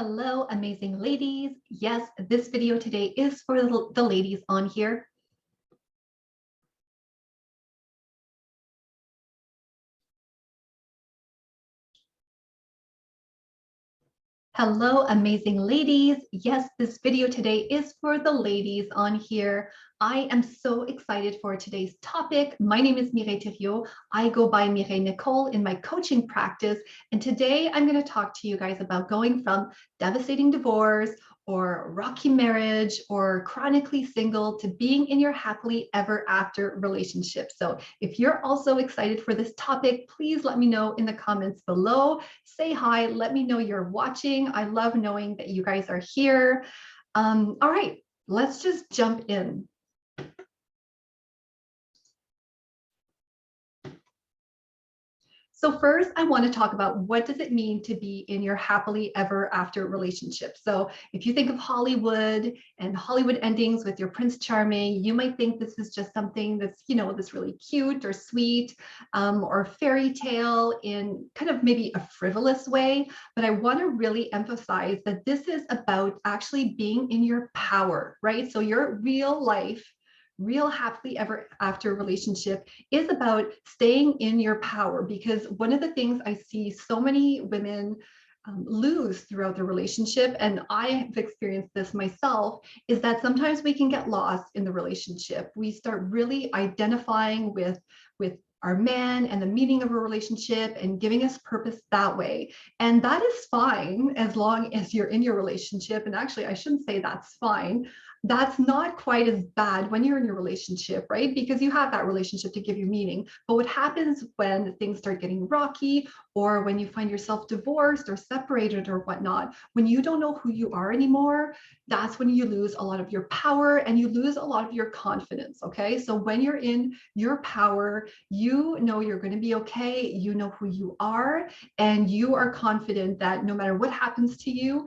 Hello, amazing ladies. Yes, this video today is for the ladies on here. Hello, amazing ladies. Yes, this video today is for the ladies on here. I am so excited for today's topic. My name is Mireille. I go by Mireille Nicole in my coaching practice. And today I'm going to talk to you guys about going from devastating divorce or rocky marriage or chronically single to being in your happily ever after relationship. So if you're also excited for this topic, please let me know in the comments below. Say hi, let me know you're watching. I love knowing that you guys are here. All right, let's just jump in. So first, I want to talk about what does it mean to be in your happily ever after relationship. So if you think of Hollywood and Hollywood endings with your Prince Charming, you might think this is just something that's, this really cute or sweet or fairy tale in kind of maybe a frivolous way. But I want to really emphasize that this is about actually being in your power, right? So your real life, real happily ever after relationship is about staying in your power, because one of the things I see so many women lose throughout the relationship, and I have experienced this myself, is that sometimes we can get lost in the relationship. We start really identifying with our man and the meaning of a relationship and giving us purpose that way. And that is fine as long as you're in your relationship. And actually, I shouldn't say that's fine. That's not quite as bad when you're in your relationship, right? Because you have that relationship to give you meaning. But what happens when things start getting rocky, or when you find yourself divorced or separated or whatnot, when you don't know who you are anymore, that's when you lose a lot of your power and you lose a lot of your confidence, okay? So when you're in your power, you know you're going to be okay, you know who you are, and you are confident that no matter what happens to you,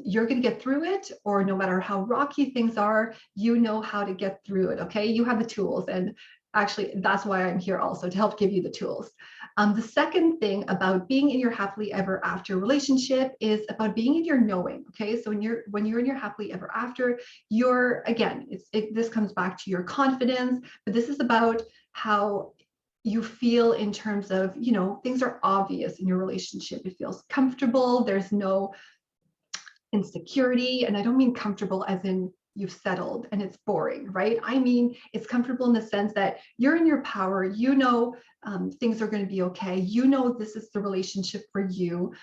you're going to get through it, or no matter how rocky things are, you know how to get through it, okay? You have the tools, and actually that's why I'm here also, to help give you the tools. The second thing about being in your happily ever after relationship is about being in your knowing, okay? So when you're in your happily ever after, you're, again, this comes back to your confidence, but this is about how you feel in terms of, things are obvious in your relationship. It feels comfortable. There's no insecurity. And I don't mean comfortable as in you've settled and it's boring, right? I mean, it's comfortable in the sense that you're in your power, things are going to be okay. This is the relationship for you.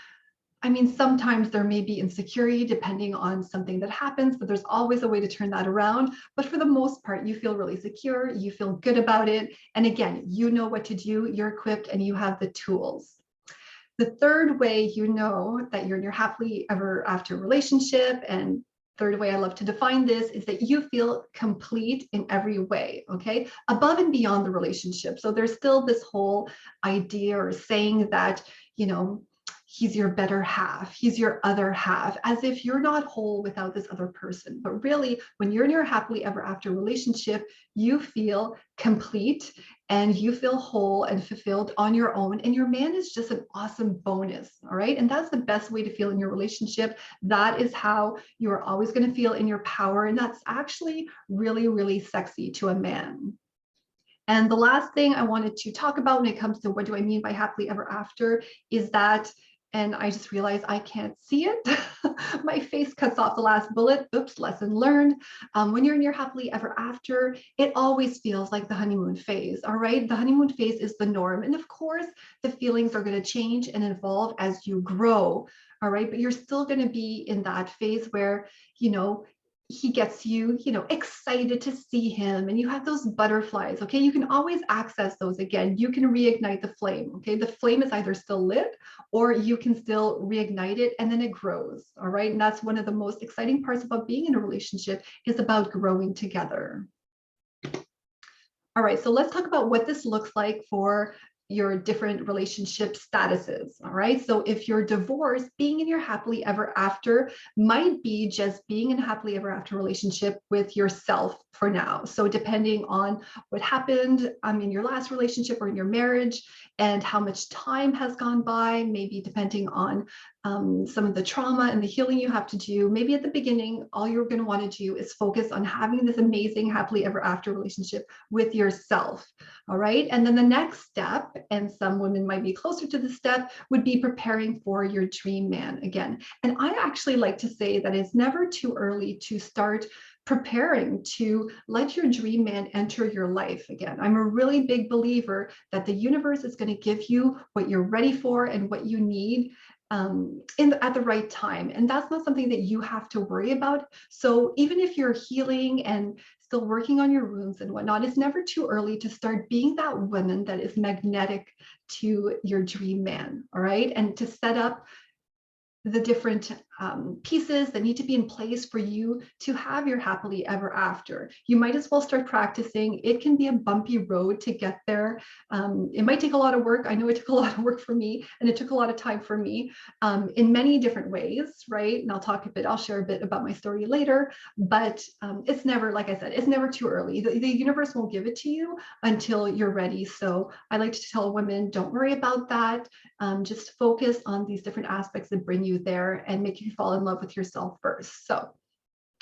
I mean, sometimes there may be insecurity depending on something that happens, but there's always a way to turn that around. But for the most part, you feel really secure, you feel good about it. And again, you know what to do, you're equipped, and you have the tools. The third way you know that you're in your happily ever after relationship, and third way I love to define this, is that you feel complete in every way, okay? Above and beyond the relationship. So there's still this whole idea or saying that, he's your better half, he's your other half, as if you're not whole without this other person. But really, when you're in your happily ever after relationship, you feel complete and you feel whole and fulfilled on your own. And your man is just an awesome bonus, all right? And that's the best way to feel in your relationship. That is how you're always going to feel in your power. And that's actually really, really sexy to a man. And the last thing I wanted to talk about when it comes to what do I mean by happily ever after is that, and I just realized I can't see it. My face cuts off the last bullet. Oops, lesson learned. When you're in your happily ever after, it always feels like the honeymoon phase, all right? The honeymoon phase is the norm. And of course, the feelings are going to change and evolve as you grow, all right? But you're still going to be in that phase where, he gets you, excited to see him, and you have those butterflies, okay? You can always access those again. You can reignite the flame, okay? The flame is either still lit or you can still reignite it, and then it grows, all right? And that's one of the most exciting parts about being in a relationship, is about growing together. All right, so let's talk about what this looks like for your different relationship statuses, all right? So if you're divorced, being in your happily ever after might be just being in a happily ever after relationship with yourself for now. So depending on what happened in your last relationship or in your marriage, and how much time has gone by, maybe depending on some of the trauma and the healing you have to do. Maybe at the beginning, all you're going to want to do is focus on having this amazing happily ever after relationship with yourself. All right. And then the next step, and some women might be closer to the step, would be preparing for your dream man again. And I actually like to say that it's never too early to start preparing to let your dream man enter your life again. I'm a really big believer that the universe is going to give you what you're ready for and what you need at the right time. And that's not something that you have to worry about. So even if you're healing and still working on your wounds and whatnot, it's never too early to start being that woman that is magnetic to your dream man. All right. And to set up the different pieces that need to be in place for you to have your happily ever after. You might as well start practicing. It can be a bumpy road to get there. It might take a lot of work. I know it took a lot of work for me, and it took a lot of time for me in many different ways, right? And I'll share a bit about my story later, but it's never, like I said, it's never too early. The universe won't give it to you until you're ready. So I like to tell women, don't worry about that. Just focus on these different aspects that bring you there and make you fall in love with yourself first. So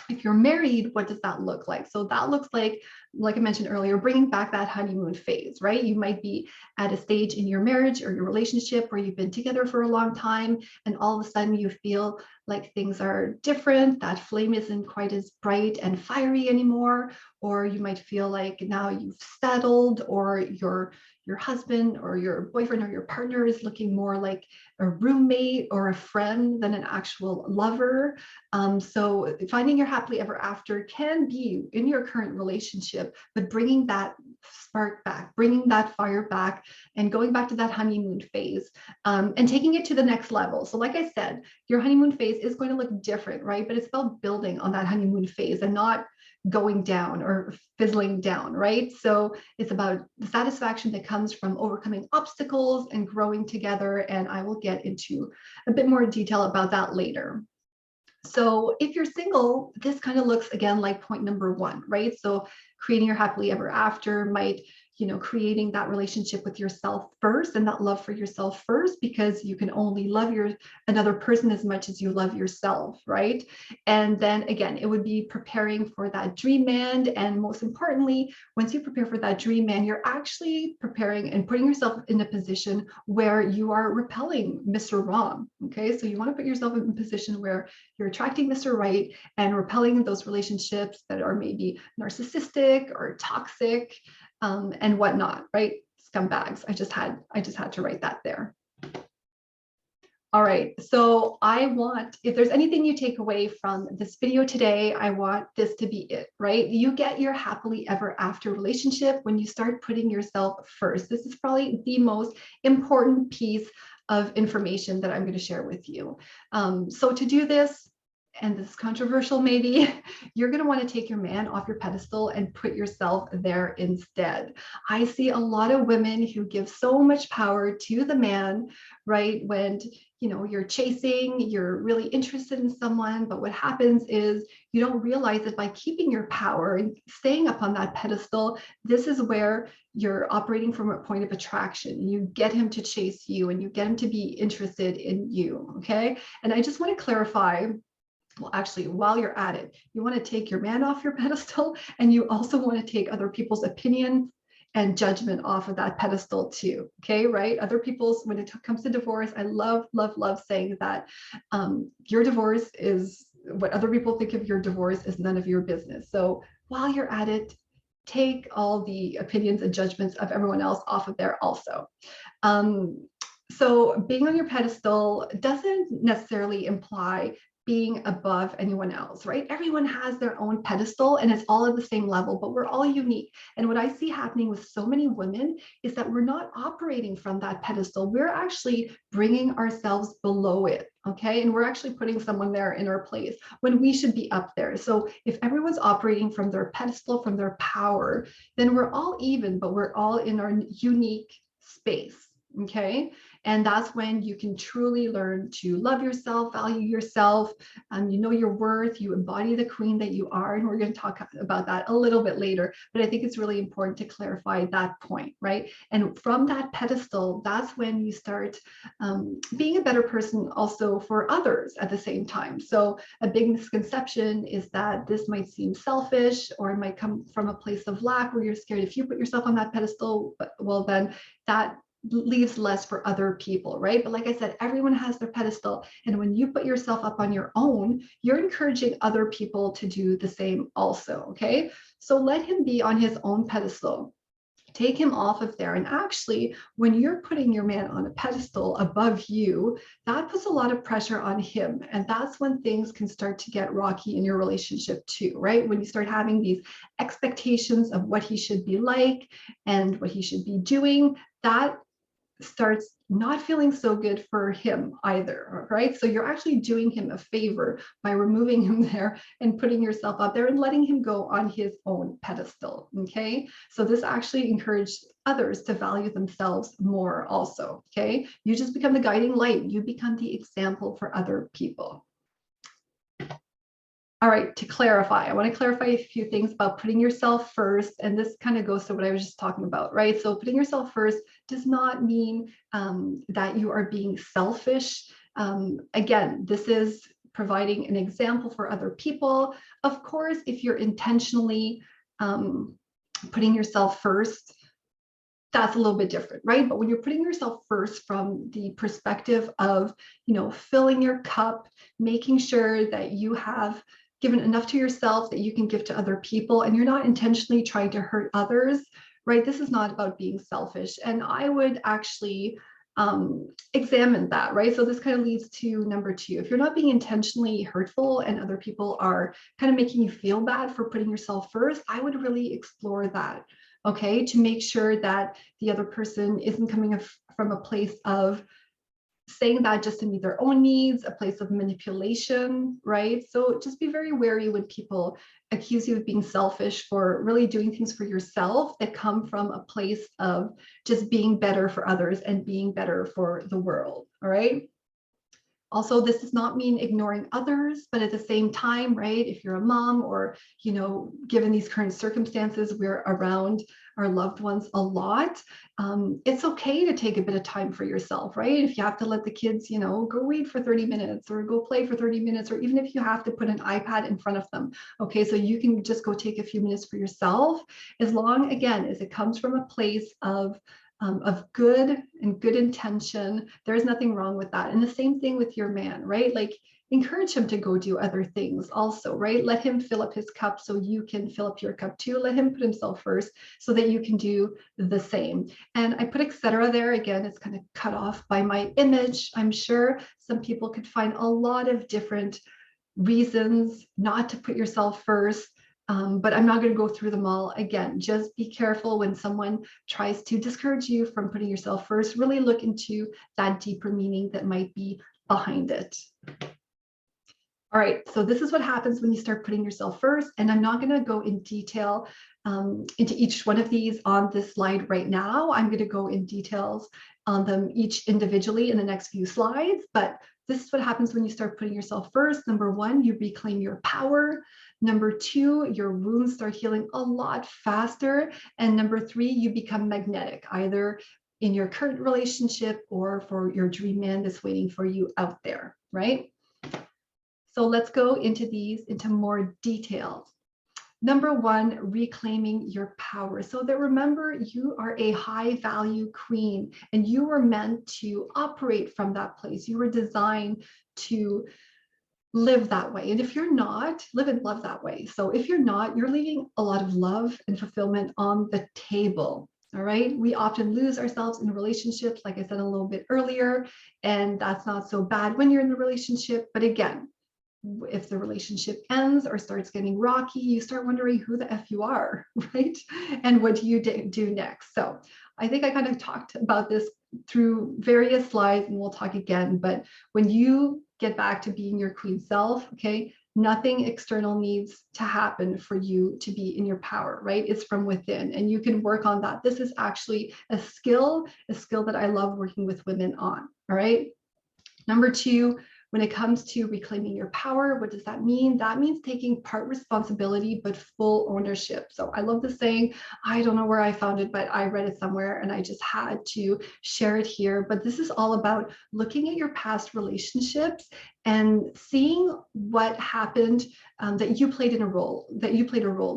if you're married, what does that look like? So that looks like I mentioned earlier, bringing back that honeymoon phase, right? You might be at a stage in your marriage or your relationship where you've been together for a long time, and all of a sudden you feel like things are different, that flame isn't quite as bright and fiery anymore, or you might feel like now you've settled, or your husband or your boyfriend or your partner is looking more like a roommate or a friend than an actual lover. So finding your happily ever after can be in your current relationship, but bringing that spark back, bringing that fire back, and going back to that honeymoon phase, and taking it to the next level. So like I said, your honeymoon phase is going to look different, right? But it's about building on that honeymoon phase and not going down or fizzling down, right? So it's about the satisfaction that comes from overcoming obstacles and growing together. And I will get into a bit more detail about that later. So if you're single, this kind of looks again like point number one, right? So creating your happily ever after might, creating that relationship with yourself first and that love for yourself first, because you can only love another person as much as you love yourself, right? And then again, it would be preparing for that dream man. And most importantly, once you prepare for that dream man, you're actually preparing and putting yourself in a position where you are repelling Mr. Wrong. Okay, so you want to put yourself in a position where you're attracting Mr. Right and repelling those relationships that are maybe narcissistic or toxic, and whatnot, right? Scumbags. I just had to write that there. All right, so if there's anything you take away from this video today, I want this to be it, right? You get your happily ever after relationship when you start putting yourself first. This is probably the most important piece of information that I'm going to share with you. So to do this, and this is controversial maybe, you're going to want to take your man off your pedestal and put yourself there instead. I see a lot of women who give so much power to the man, right? When you're chasing, you're really interested in someone, but what happens is you don't realize that by keeping your power and staying up on that pedestal, this is where you're operating from a point of attraction. You get him to chase you and you get him to be interested in you, okay? And I just want to clarify, well, actually, while you're at it, you want to take your man off your pedestal, and you also want to take other people's opinion and judgment off of that pedestal too. Okay, right? Other people's, when it comes to divorce, I love, love, love saying that your divorce is, what other people think of your divorce is none of your business. So while you're at it, take all the opinions and judgments of everyone else off of there also. So being on your pedestal doesn't necessarily imply being above anyone else, right? Everyone has their own pedestal and it's all at the same level, but we're all unique. And what I see happening with so many women is that we're not operating from that pedestal. We're actually bringing ourselves below it, okay? And we're actually putting someone there in our place when we should be up there. So if everyone's operating from their pedestal, from their power, then we're all even, but we're all in our unique space, okay? And that's when you can truly learn to love yourself, value yourself. You know your worth, you embody the queen that you are. And we're going to talk about that a little bit later. But I think it's really important to clarify that point, right? And from that pedestal, that's when you start being a better person also for others at the same time. So a big misconception is that this might seem selfish, or it might come from a place of lack where you're scared if you put yourself on that pedestal, well, then that leaves less for other people, right? But like I said, everyone has their pedestal. And when you put yourself up on your own, you're encouraging other people to do the same also, okay? So let him be on his own pedestal. Take him off of there. And actually, when you're putting your man on a pedestal above you, that puts a lot of pressure on him. And that's when things can start to get rocky in your relationship too, right? When you start having these expectations of what he should be like and what he should be doing, that starts not feeling so good for him either, right? So you're actually doing him a favor by removing him there and putting yourself up there and letting him go on his own pedestal, okay? So this actually encourages others to value themselves more also, okay? You just become the guiding light. You become the example for other people. All right, to clarify, I want to clarify a few things about putting yourself first. And this kind of goes to what I was just talking about, right? So putting yourself first does not mean that you are being selfish. Again, this is providing an example for other people. Of course, if you're intentionally putting yourself first, that's a little bit different, right? But when you're putting yourself first from the perspective of, filling your cup, making sure that you have given enough to yourself that you can give to other people, and you're not intentionally trying to hurt others, right? This is not about being selfish. And I would actually examine that, right? So this kind of leads to number 2. If you're not being intentionally hurtful and other people are kind of making you feel bad for putting yourself first, I would really explore that, okay? To make sure that the other person isn't coming from a place of saying that just to meet their own needs, a place of manipulation, right? So just be very wary when people accuse you of being selfish for really doing things for yourself that come from a place of just being better for others and being better for the world, all right? Also, this does not mean ignoring others, but at the same time, right, if you're a mom or, given these current circumstances, we're around our loved ones a lot, it's okay to take a bit of time for yourself, right? If you have to let the kids, go read for 30 minutes or go play for 30 minutes, or even if you have to put an iPad in front of them, okay, so you can just go take a few minutes for yourself, as long, again, as it comes from a place of good and good intention. There's nothing wrong with that. And the same thing with your man, right? Like, encourage him to go do other things also, right? Let him fill up his cup so you can fill up your cup too. Let him put himself first so that you can do the same. And I put etc. there. Again, it's kind of cut off by my image. I'm sure some people could find a lot of different reasons not to put yourself first. But I'm not going to go through them all. Again, just be careful when someone tries to discourage you from putting yourself first. Really look into that deeper meaning that might be behind it. All right, so this is what happens when you start putting yourself first. And I'm not going to go in detail into each one of these on this slide right now. I'm going to go in details on them each individually in the next few slides. But this is what happens when you start putting yourself first. Number 1, you reclaim your power. Number 2, your wounds start healing a lot faster. And number 3, you become magnetic, either in your current relationship or for your dream man that's waiting for you out there, right? So let's go into these into more detail. Number 1, reclaiming your power. So that, remember, you are a high value queen and you were meant to operate from that place. You were designed to live that way. And if you're not, live and love that way. So if you're not, you're leaving a lot of love and fulfillment on the table. All right. We often lose ourselves in relationships, like I said a little bit earlier, and that's not so bad when you're in the relationship. But again, if the relationship ends or starts getting rocky, you start wondering who the F you are, right? And what do you do next? So I think I kind of talked about this through various slides, and we'll talk again. But when you get back to being your queen self, okay, Nothing external needs to happen for you to be in your power, right? It's from within, and you can work on that. This is actually a skill that I love working with women on. All right. Number two, when it comes to reclaiming your power, what does that mean? That means taking part responsibility, but full ownership. So I love this saying. I don't know where I found it, but I read it somewhere and I just had to share it here. But this is all about looking at your past relationships and seeing what happened that you played a role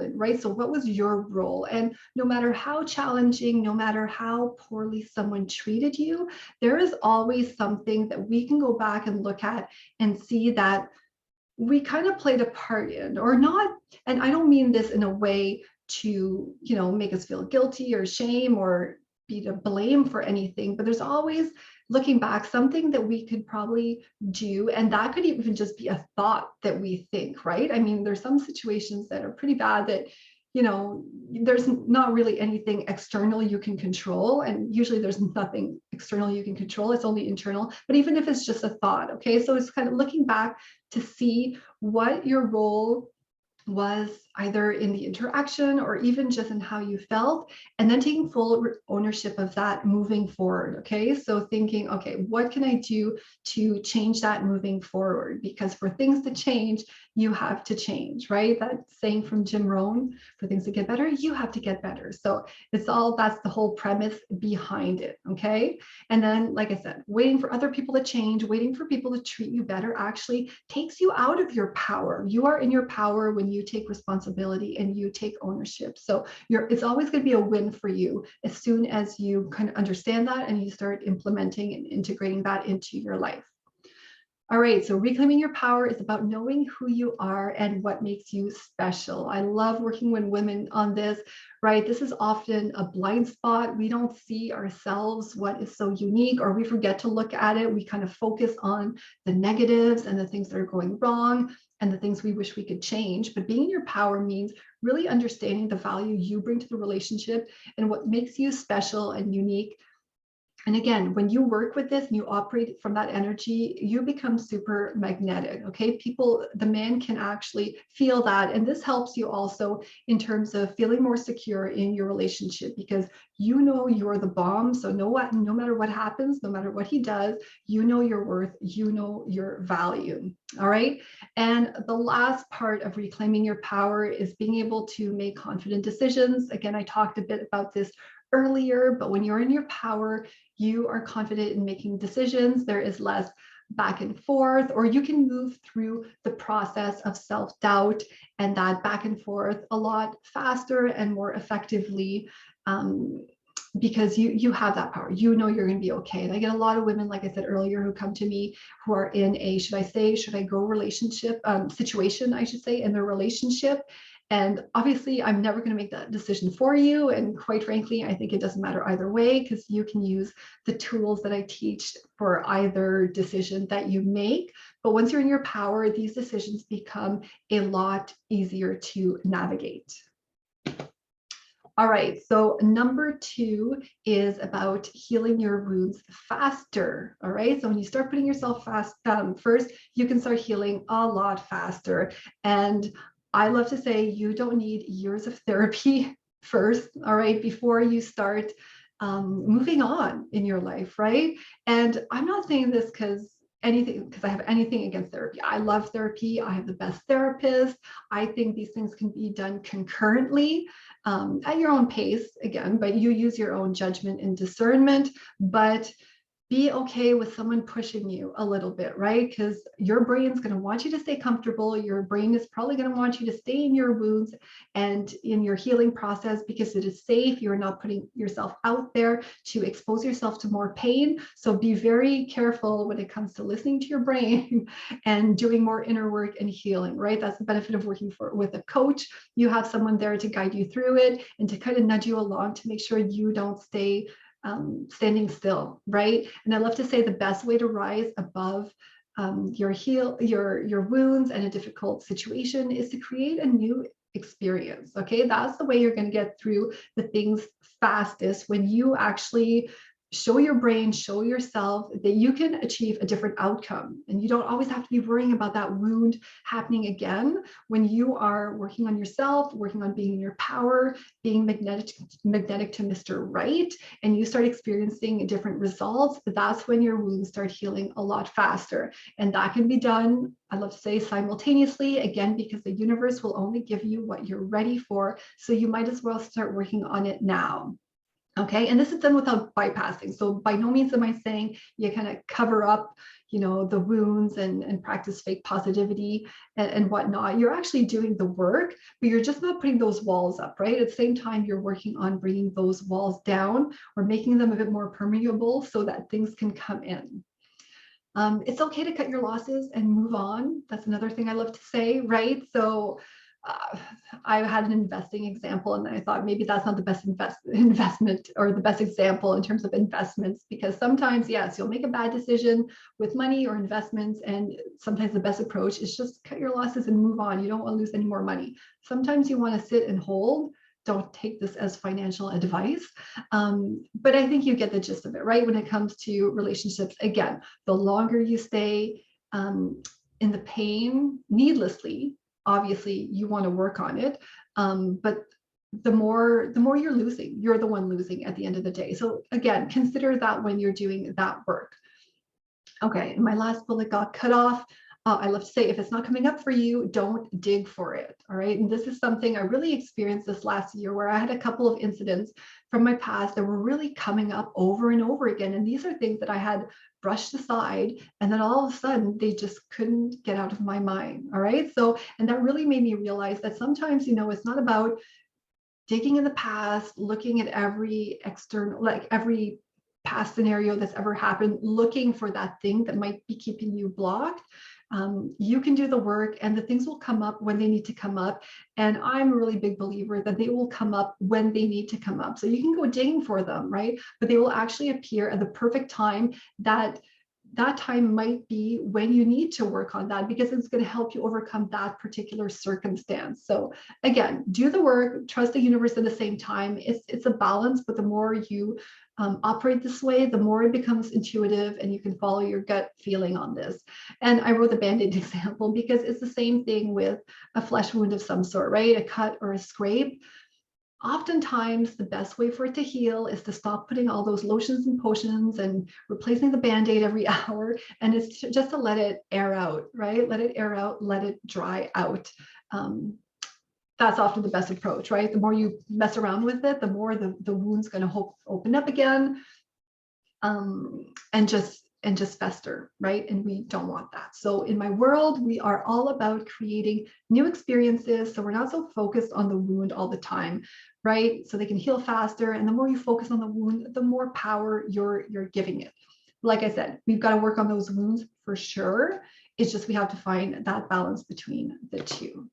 in, right? So what was your role? And no matter how challenging, no matter how poorly someone treated you, there is always something that we can go back and look at and see that we kind of played a part in, or not. And I don't mean this in a way to, make us feel guilty or shame or be to blame for anything, but there's always, looking back, something that we could probably do. And that could even just be a thought that we think, right? I mean, there's some situations that are pretty bad that, there's not really anything external you can control. And usually there's nothing external you can control. It's only internal. But even if it's just a thought, okay? So it's kind of looking back to see what your role was, either in the interaction or even just in how you felt, and then taking full ownership of that moving forward. Okay, so thinking, okay, what can I do to change that moving forward? Because for things to change, you have to change, right? That saying from Jim Rohn, for things to get better, you have to get better. So that's the whole premise behind it. Okay, and then, like I said, waiting for other people to change, waiting for people to treat you better actually takes you out of your power. You are in your power when you take responsibility and you take ownership. So it's always going to be a win for you as soon as you kind of understand that and you start implementing and integrating that into your life. All right, so reclaiming your power is about knowing who you are and what makes you special. I love working with women on this, right? This is often a blind spot. We don't see ourselves, what is so unique, or we forget to look at it. We kind of focus on the negatives and the things that are going wrong and the things we wish we could change. But being in your power means really understanding the value you bring to the relationship and what makes you special and unique. And again, when you work with this and you operate from that energy, you become super magnetic. Okay, the man can actually feel that. And this helps you also in terms of feeling more secure in your relationship, because you're the bomb. So no matter what happens, no matter what he does, you know your worth, you know your value. All right. And the last part of reclaiming your power is being able to make confident decisions. Again, I talked a bit about this earlier, but when you're in your power, you are confident in making decisions. There is less back and forth, or you can move through the process of self-doubt and that back and forth a lot faster and more effectively, because you have that power. You know you're going to be okay. And I get a lot of women, like I said earlier, who come to me who are in a should I go relationship situation, I should say, in their relationship. And obviously, I'm never going to make that decision for you. And quite frankly, I think it doesn't matter either way, because you can use the tools that I teach for either decision that you make. But once you're in your power, these decisions become a lot easier to navigate. All right, so number 2 is about healing your wounds faster. All right, so when you start putting yourself first, you can start healing a lot faster. And I love to say you don't need years of therapy first, all right, before you start moving on in your life, right? And I'm not saying this because I have anything against therapy. I love therapy. I have the best therapist. I think these things can be done concurrently at your own pace, again, but you use your own judgment and discernment. But be okay with someone pushing you a little bit, right? Because your brain's going to want you to stay comfortable. Your brain is probably going to want you to stay in your wounds and in your healing process because it is safe. You're not putting yourself out there to expose yourself to more pain. So be very careful when it comes to listening to your brain and doing more inner work and healing, right? That's the benefit of working with a coach. You have someone there to guide you through it and to kind of nudge you along to make sure you don't stay standing still, right? And I love to say the best way to rise above your wounds and a difficult situation is to create a new experience. Okay, that's the way you're going to get through the things fastest, when you actually show your brain, show yourself that you can achieve a different outcome. And you don't always have to be worrying about that wound happening again when you are working on yourself, working on being in your power, being magnetic to Mr. Right, and you start experiencing different results. That's when your wounds start healing a lot faster. And that can be done, I love to say, simultaneously, again, because the universe will only give you what you're ready for. So you might as well start working on it now. Okay, and this is done without bypassing. So by no means am I saying you kind of cover up, the wounds and practice fake positivity and whatnot. You're actually doing the work, but you're just not putting those walls up, right? At the same time, you're working on bringing those walls down or making them a bit more permeable so that things can come in. It's okay to cut your losses and move on. That's another thing I love to say, right? So I had an investing example, and I thought maybe that's not the best investment or the best example in terms of investments, because sometimes, yes, you'll make a bad decision with money or investments, and sometimes the best approach is just cut your losses and move on. You don't want to lose any more money. Sometimes you want to sit and hold. Don't take this as financial advice, but I think you get the gist of it, right? When it comes to relationships, again, the longer you stay in the pain needlessly, obviously you want to work on it, but the more you're losing, you're the one losing at the end of the day. So again, consider that when you're doing that work. Okay, and my last bullet got cut off. I love to say, if it's not coming up for you, don't dig for it. All right. And this is something I really experienced this last year, where I had a couple of incidents from my past that were really coming up over and over again. And these are things that I had brushed aside, and then all of a sudden they just couldn't get out of my mind. All right. So, and that really made me realize that sometimes, it's not about digging in the past, looking at every external, like every past scenario that's ever happened, looking for that thing that might be keeping you blocked. You can do the work, and the things will come up when they need to come up. And I'm a really big believer that they will come up when they need to come up. So you can go digging for them, right? But they will actually appear at the perfect time. That time might be when you need to work on that, because it's going to help you overcome that particular circumstance. So again, do the work, trust the universe at the same time. It's a balance, but the more you operate this way, the more it becomes intuitive, and you can follow your gut feeling on this. And I wrote the Band-Aid example because it's the same thing with a flesh wound of some sort, right? A cut or a scrape. Oftentimes, the best way for it to heal is to stop putting all those lotions and potions and replacing the Band-Aid every hour. And it's just to let it air out, right? Let it air out, let it dry out. That's often the best approach, right? The more you mess around with it, the more the wound's going to open up again, and just fester, right? And we don't want that. So in my world, we are all about creating new experiences. So we're not so focused on the wound all the time, right? So they can heal faster. And the more you focus on the wound, the more power you're giving it. Like I said, we've got to work on those wounds for sure. It's just we have to find that balance between the two.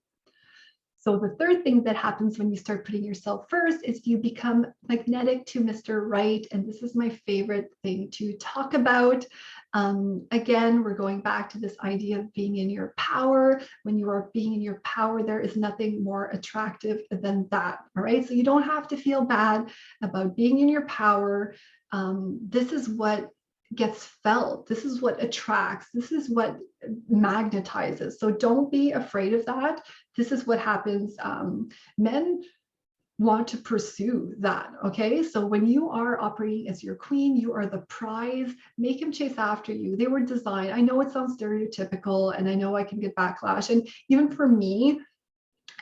So the third thing that happens when you start putting yourself first is you become magnetic to Mr. Right. And this is my favorite thing to talk about. Again, we're going back to this idea of being in your power. When you are being in your power, there is nothing more attractive than that. All right. So you don't have to feel bad about being in your power. This is what gets felt. This is what attracts. This is what magnetizes. So don't be afraid of that. This is what happens. Men want to pursue that. Okay. So when you are operating as your queen, you are the prize. Make him chase after you. They were designed. I know it sounds stereotypical, and I know I can get backlash. And even for me,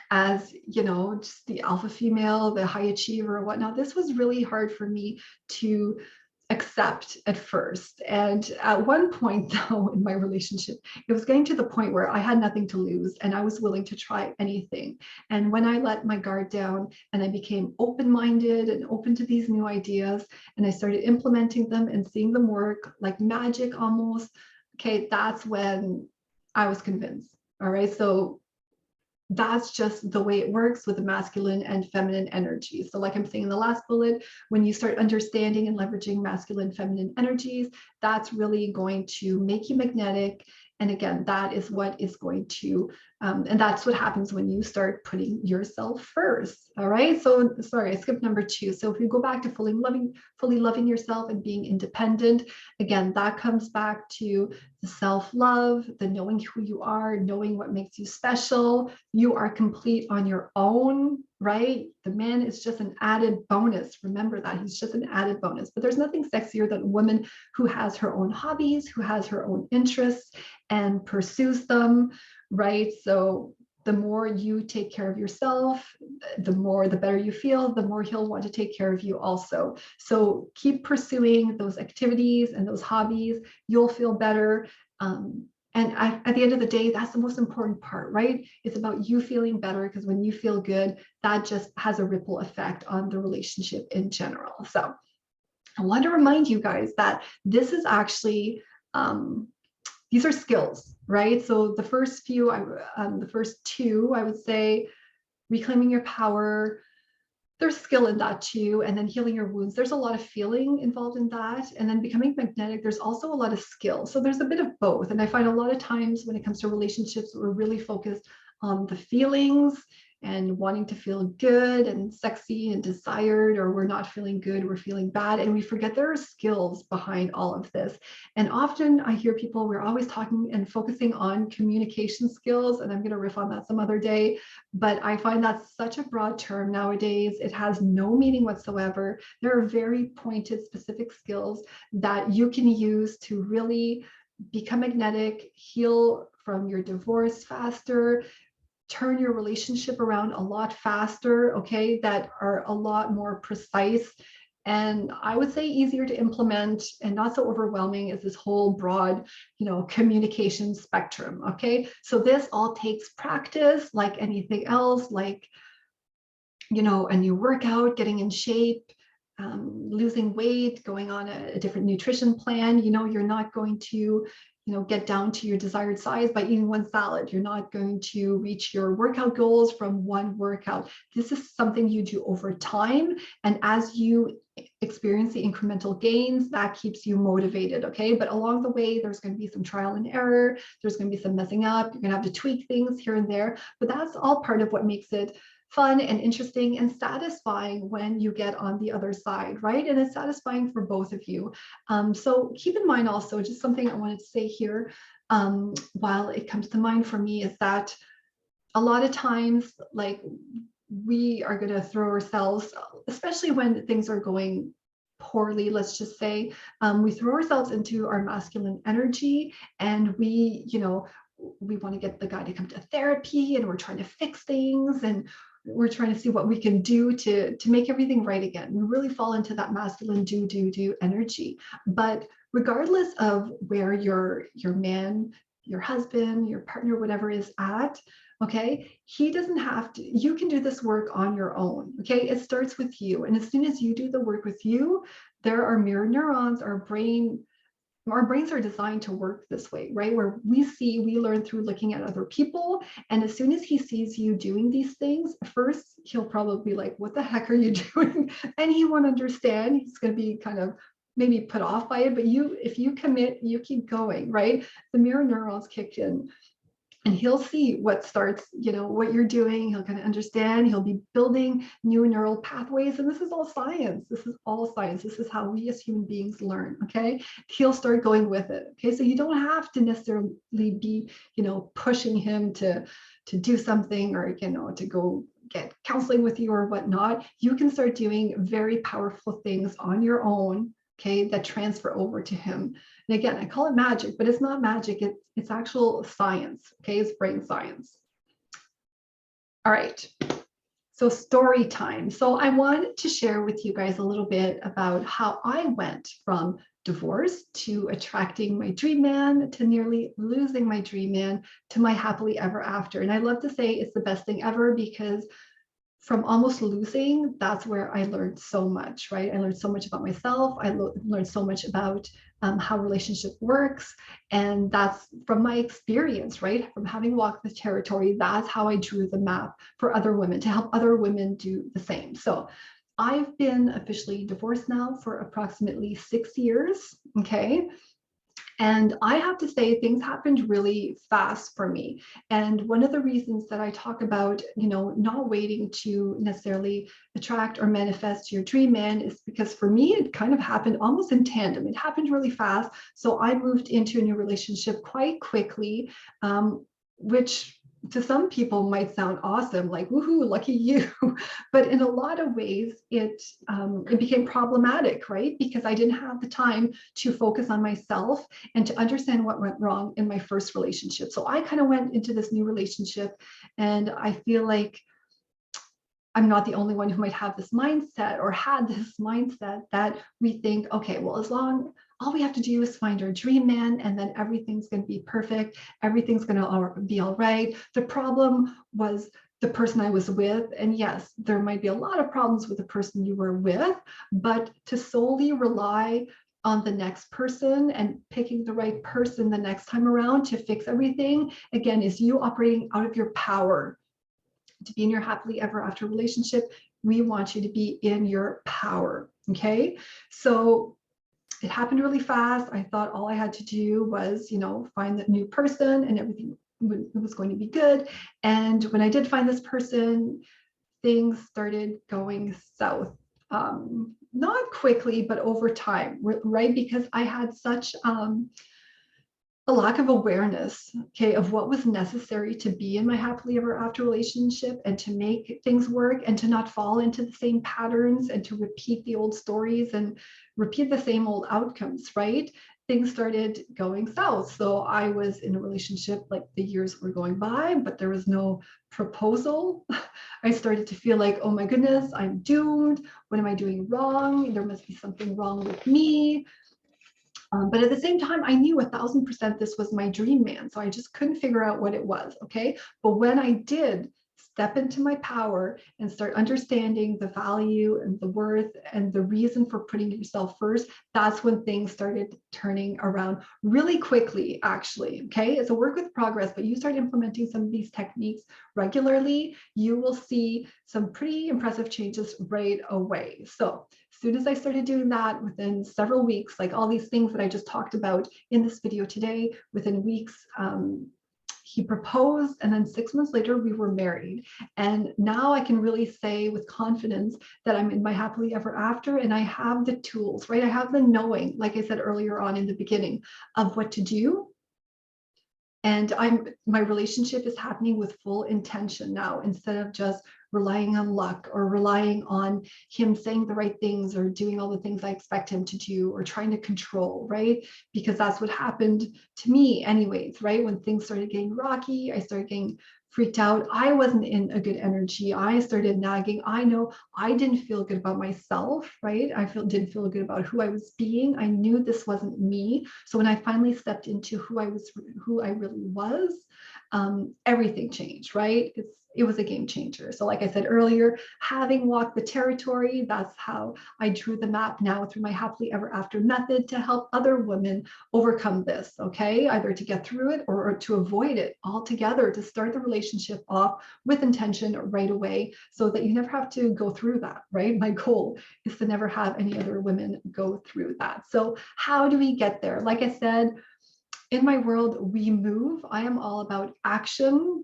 as just the alpha female, the high achiever or whatnot, this was really hard for me to accept at first. And at one point, though, in my relationship, it was getting to the point where I had nothing to lose and I was willing to try anything. And when I let my guard down and I became open-minded and open to these new ideas, and I started implementing them and seeing them work like magic almost, okay, that's when I was convinced. All right. So that's just the way it works with the masculine and feminine energy. So like I'm saying in the last bullet, when you start understanding and leveraging masculine, feminine energies, that's really going to make you magnetic. And again, that is what is going to, and that's what happens when you start putting yourself first. All right. So sorry, I skipped number 2. So if you go back to fully loving yourself and being independent, again, that comes back to the self-love, the knowing who you are, knowing what makes you special. You are complete on your own, right? The man is just an added bonus. Remember that he's just an added bonus. But there's nothing sexier than a woman who has her own hobbies, who has her own interests and pursues them, right? So the more you take care of yourself, the better you feel, the more he'll want to take care of you also. So keep pursuing those activities and those hobbies. You'll feel better. And at the end of the day, that's the most important part, right? It's about you feeling better, because when you feel good, that just has a ripple effect on the relationship in general. So I want to remind you guys that this is actually, these are skills, right? So the first few, the first 2, I would say, reclaiming your power, there's skill in that too. And then healing your wounds, there's a lot of feeling involved in that. And then becoming magnetic, there's also a lot of skill. So there's a bit of both. And I find a lot of times when it comes to relationships, we're really focused on the feelings and wanting to feel good and sexy and desired, or we're not feeling good, we're feeling bad. And we forget there are skills behind all of this. And often I hear people, we're always talking and focusing on communication skills, and I'm going to riff on that some other day. But I find that's such a broad term nowadays. It has no meaning whatsoever. There are very pointed, specific skills that you can use to really become magnetic, heal from your divorce faster, turn your relationship around a lot faster, okay, that are a lot more precise. And I would say easier to implement and not so overwhelming as this whole broad, communication spectrum, okay? So this all takes practice, like anything else, like, a new workout, getting in shape, losing weight, going on a different nutrition plan. You're not going to get down to your desired size by eating one salad. You're not going to reach your workout goals from one workout. This is something you do over time. And as you experience the incremental gains, that keeps you motivated, okay? But along the way, there's going to be some trial and error. There's going to be some messing up. You're going to have to tweak things here and there. But that's all part of what makes it fun and interesting and satisfying when you get on the other side, right? And it's satisfying for both of you. So keep in mind also, just something I wanted to say here, while it comes to mind for me, is that a lot of times, like, we are going to throw ourselves, especially when things are going poorly, let's just say, we throw ourselves into our masculine energy, and we want to get the guy to come to therapy, and we're trying to fix things, and we're trying to see what we can do to make everything right again. We really fall into that masculine do energy. But regardless of where your man, your husband, your partner, whatever is at, okay, he doesn't have to, you can do this work on your own, okay? It starts with you. And as soon as you do the work with you, there are mirror neurons. Our brains are designed to work this way, right? Where we learn through looking at other people. And as soon as he sees you doing these things, first, he'll probably be like, what the heck are you doing? And he won't understand. He's going to be kind of maybe put off by it. But if you commit, you keep going, right? The mirror neurons kick in. And he'll see what starts, what you're doing. He'll kind of understand. He'll be building new neural pathways. And this is all science. This is all science. This is how we as human beings learn, okay? He'll start going with it, okay? So you don't have to necessarily be, pushing him to do something, or, to go get counseling with you or whatnot. You can start doing very powerful things on your own, okay, that transfer over to him. And again, I call it magic, but it's not magic. It's actual science, okay? It's brain science. All right, so story time. So I wanted to share with you guys a little bit about how I went from divorce to attracting my dream man, to nearly losing my dream man, to my happily ever after. And I love to say it's the best thing ever, because from almost losing, that's where I learned so much, right? I learned so much about myself. I learned so much about how relationship works. And that's from my experience, right? From having walked the territory, that's how I drew the map for other women, to help other women do the same. So I've been officially divorced now for approximately 6 years, okay? And I have to say, things happened really fast for me. And one of the reasons that I talk about, not waiting to necessarily attract or manifest your dream man is because for me, it kind of happened almost in tandem. It happened really fast. So I moved into a new relationship quite quickly, which to some people might sound awesome, like woohoo, lucky you. But in a lot of ways, it became problematic, right? Because I didn't have the time to focus on myself and to understand what went wrong in my first relationship. So I kind of went into this new relationship, and I feel like I'm not the only one who might have this mindset or had this mindset that we think, okay, well, all we have to do is find our dream man, and then everything's going to be perfect. Everything's going to be all right. The problem was the person I was with. And yes, there might be a lot of problems with the person you were with, but to solely rely on the next person and picking the right person the next time around to fix everything, again, is you operating out of your power. To be in your happily ever after relationship, we want you to be in your power. Okay. So it happened really fast. I thought all I had to do was, find that new person and everything was going to be good. And when I did find this person, things started going south. Not quickly, but over time, right? Because I had such a lack of awareness, okay, of what was necessary to be in my happily ever after relationship and to make things work and to not fall into the same patterns and to repeat the old stories and repeat the same old outcomes, right? Things started going south. So I was in a relationship, like the years were going by, but there was no proposal. I started to feel like, oh my goodness, I'm doomed. What am I doing wrong? There must be something wrong with me. But at the same time, I knew 1,000% this was my dream man. So I just couldn't figure out what it was. Okay. But when I did step into my power and start understanding the value and the worth and the reason for putting yourself first, that's when things started turning around really quickly, actually. Okay. It's a work with progress, but you start implementing some of these techniques regularly, you will see some pretty impressive changes right away. So as soon as I started doing that, within several weeks, like all these things that I just talked about in this video today, within weeks, he proposed, and then 6 months later, we were married. And now I can really say with confidence that I'm in my happily ever after, and I have the tools, right? I have the knowing, like I said earlier on in the beginning, of what to do. And my relationship is happening with full intention now, instead of just relying on luck or relying on him saying the right things or doing all the things I expect him to do or trying to control, right? Because that's what happened to me anyways, right? When things started getting rocky, I started getting freaked out. I wasn't in a good energy. I started nagging. I know I didn't feel good about myself, right? Didn't feel good about who I was being. I knew this wasn't me. So when I finally stepped into who I really was, everything changed, right? It was a game changer. So like I said earlier, having walked the territory, that's how I drew the map now through my happily ever after method to help other women overcome this, okay? Either to get through it or to avoid it altogether, to start the relationship off with intention right away so that you never have to go through that, right? My goal is to never have any other women go through that. So how do we get there? Like I said, in my world, we move. I am all about action.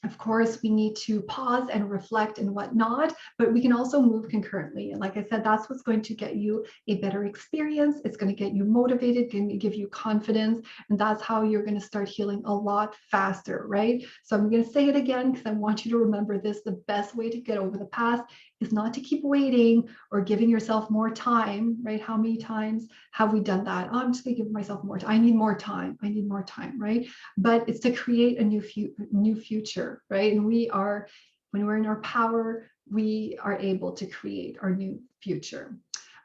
Of course, we need to pause and reflect and whatnot, but we can also move concurrently. And like I said, that's what's going to get you a better experience. It's going to get you motivated, going to give you confidence, and that's how you're going to start healing a lot faster, right? So I'm going to say it again because I want you to remember this. The best way to get over the past is not to keep waiting or giving yourself more time, right? How many times have we done that? Oh, I'm just going to give myself more time. I need more time. I need more time, right? But it's to create a new future, right? And when we're in our power, we are able to create our new future.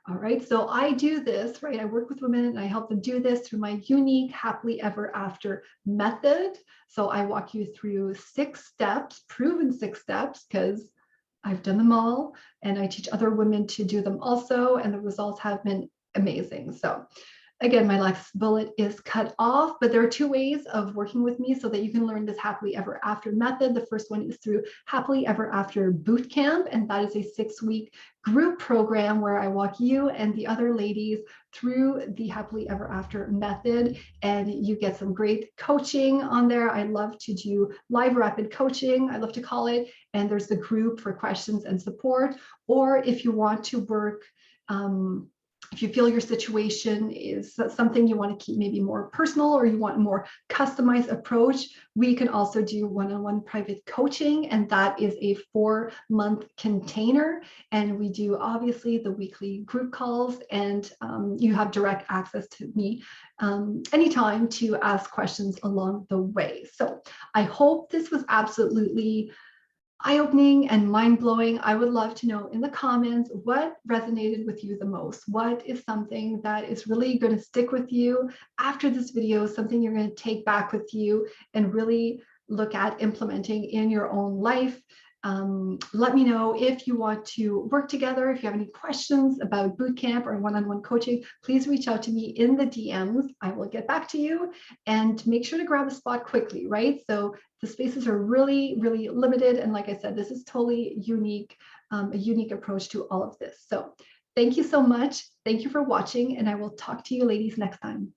All right, so I do this, right? I work with women and I help them do this through my unique happily ever after method. So I walk you through 6 steps, proven 6 steps, because I've done them all, and I teach other women to do them also, and the results have been amazing. So Again, my last bullet is cut off, but there are two ways of working with me so that you can learn this happily ever after method. The first one is through Happily Ever After Bootcamp, and that is a 6-week group program where I walk you and the other ladies through the Happily Ever After method, and you get some great coaching on there. I love to do live rapid coaching, I love to call it, and there's the group for questions and support. Or if you want to work, if you feel your situation is something you want to keep maybe more personal, or you want a more customized approach, we can also do one-on-one private coaching, and that is a 4-month container. And we do obviously the weekly group calls, and you have direct access to me anytime to ask questions along the way. So I hope this was absolutely eye-opening and mind-blowing. I would love to know in the comments what resonated with you the most. What is something that is really going to stick with you after this video, something you're going to take back with you and really look at implementing in your own life. Let me know if you want to work together. If you have any questions about bootcamp or one-on-one coaching, please reach out to me in the DMs. I will get back to you, and make sure to grab a spot quickly, right? So the spaces are really, really limited. And like I said, this is totally unique, a unique approach to all of this. So thank you so much. Thank you for watching, and I will talk to you ladies next time.